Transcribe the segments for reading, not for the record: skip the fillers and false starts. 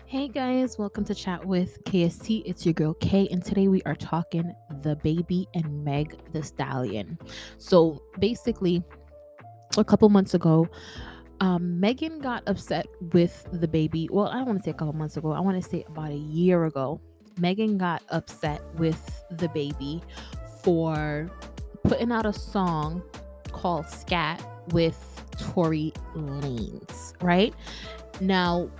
Hey guys, welcome to Chat with KST. It's your girl K, and today we are talking Dababy and Meg the Stallion. So basically, a couple months ago, Megan got upset with Dababy. Well, I don't want to say a couple months ago, I want to say about a year ago. Megan got upset with Dababy for putting out a song called Scat with Tory Lanez, right? Now,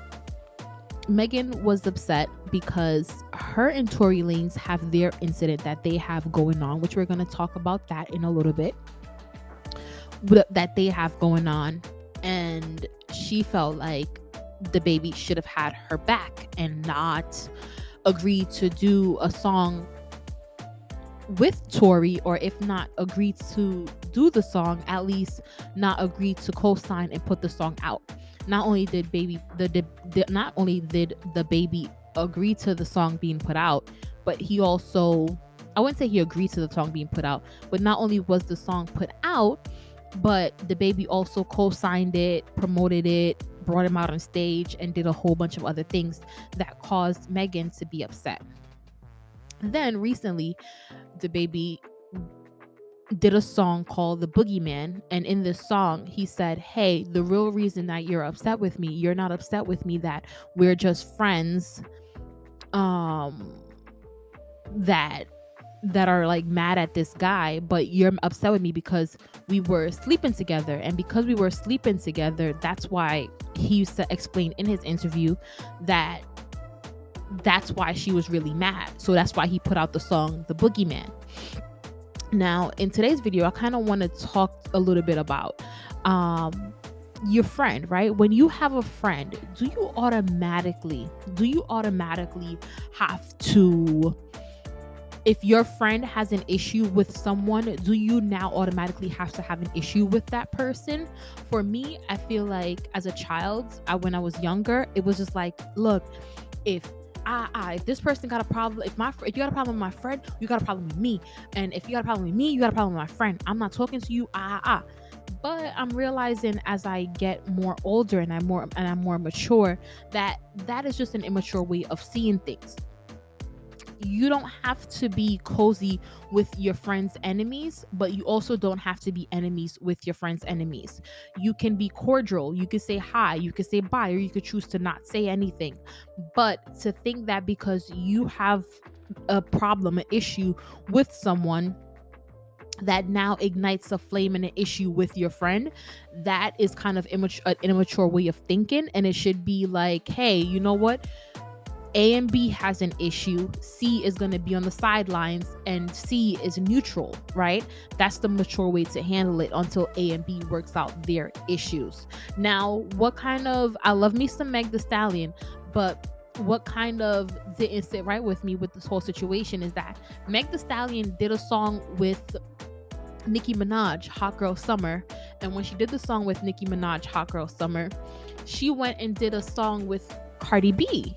Megan was upset because her and Tory Lanez have their incident that they have going on, which we're going to talk about that in a little bit, that they have going on. And she felt like Dababy should have had her back and not agreed to do a song with Tory, or if not agreed to do the song, at least not agreed to co-sign and put the song out. Not only did Dababy agree to the song being put out, but he also, I wouldn't say he agreed to the song being put out, but not only was the song put out, but Dababy also co-signed it, promoted it, brought him out on stage, and did a whole bunch of other things that caused Megan to be upset. Then recently, Dababy did a song called The Boogeyman, and in this song he said, hey, the real reason that you're upset with me, you're not upset with me that we're just friends, that are like mad at this guy, but you're upset with me because we were sleeping together, and because we were sleeping together, that's why he used to explain in his interview that that's why she was really mad. So that's why he put out the song The Boogeyman. Now, in today's video, I kind of want to talk a little bit about your friend, right? When you have a friend, do you automatically have to, if your friend has an issue with someone, do you now automatically have to have an issue with that person? For me, I feel like as a child, when I was younger, it was just like, look, if this person got a problem, if you got a problem with my friend, you got a problem with me, and if you got a problem with me, you got a problem with my friend. I'm not talking to you. But I'm realizing as I get more older and I'm more mature, that is just an immature way of seeing things. You don't have to be cozy with your friends' enemies, but you also don't have to be enemies with your friends' enemies. You can be cordial. You could say hi, you could say bye, or you could choose to not say anything. But to think that because you have a problem, an issue with someone, that now ignites a flame and an issue with your friend, that is kind of an immature way of thinking. And it should be like, hey, you know what? A and B has an issue. C is going to be on the sidelines and C is neutral, right? That's the mature way to handle it until A and B works out their issues. Now, I love me some Meg the Stallion, but what kind of didn't sit right with me with this whole situation is that Meg the Stallion did a song with Nicki Minaj, Hot Girl Summer. And when she did the song with Nicki Minaj, Hot Girl Summer, she went and did a song with Cardi B,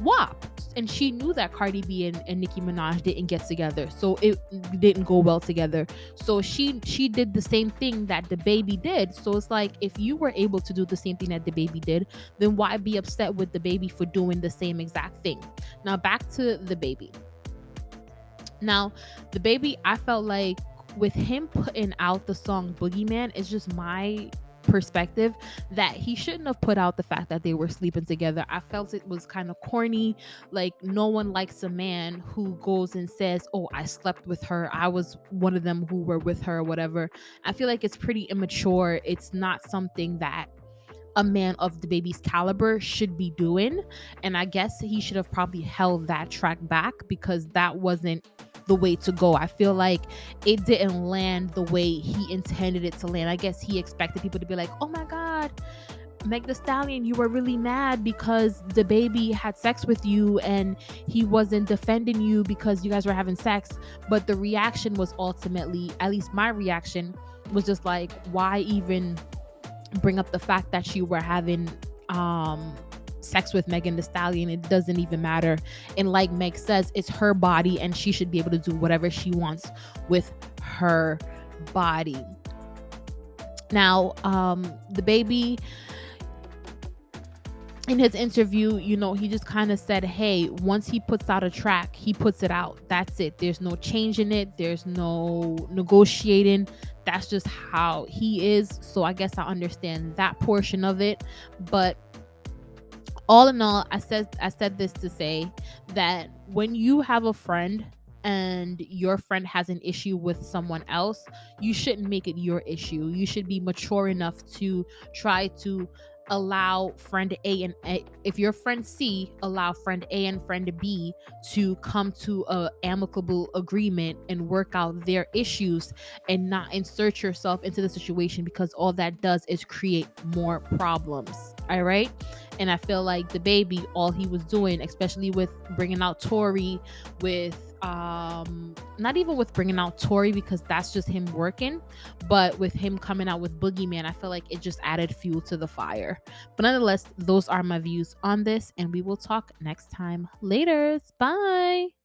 WAP. And she knew that Cardi B and Nicki Minaj didn't get together, so it didn't go well together. So she did the same thing that Dababy did. So it's like, if you were able to do the same thing that Dababy did, then why be upset with Dababy for doing the same exact thing? Now back to Dababy. Now, Dababy, I felt like with him putting out the song Boogeyman, it's just my perspective that he shouldn't have put out the fact that they were sleeping together. I felt it was kind of corny. Like, no one likes a man who goes and says, oh, I slept with her, I was one of them who were with her, or whatever. I feel like it's pretty immature. It's not something that a man of Dababy's caliber should be doing. And I guess he should have probably held that track back, because that wasn't the way to go. I feel like it didn't land the way he intended it to land. I guess he expected people to be like, oh my God, Meg the Stallion, you were really mad because Dababy had sex with you and he wasn't defending you because you guys were having sex. But the reaction was ultimately, at least my reaction was just like, why even bring up the fact that you were having sex with Megan the Stallion? It doesn't even matter. And like Meg says, it's her body and she should be able to do whatever she wants with her body. Now, Dababy, in his interview, he just kind of said, hey, once he puts out a track, he puts it out. That's it. There's no changing it. There's no negotiating. That's just how he is. So I guess I understand that portion of it. But all in all, I said this to say that when you have a friend and your friend has an issue with someone else, you shouldn't make it your issue. You should be mature enough to try to allow friend if your friend C, allow friend A and friend B to come to a amicable agreement and work out their issues, and not insert yourself into the situation, because all that does is create more problems. All right. And I feel like Dababy, all he was doing, especially with bringing out Tori, with not even with bringing out Tori, because that's just him working, but with him coming out with Boogeyman, I feel like it just added fuel to the fire. But nonetheless, those are my views on this, and we will talk next time. Laters. Bye.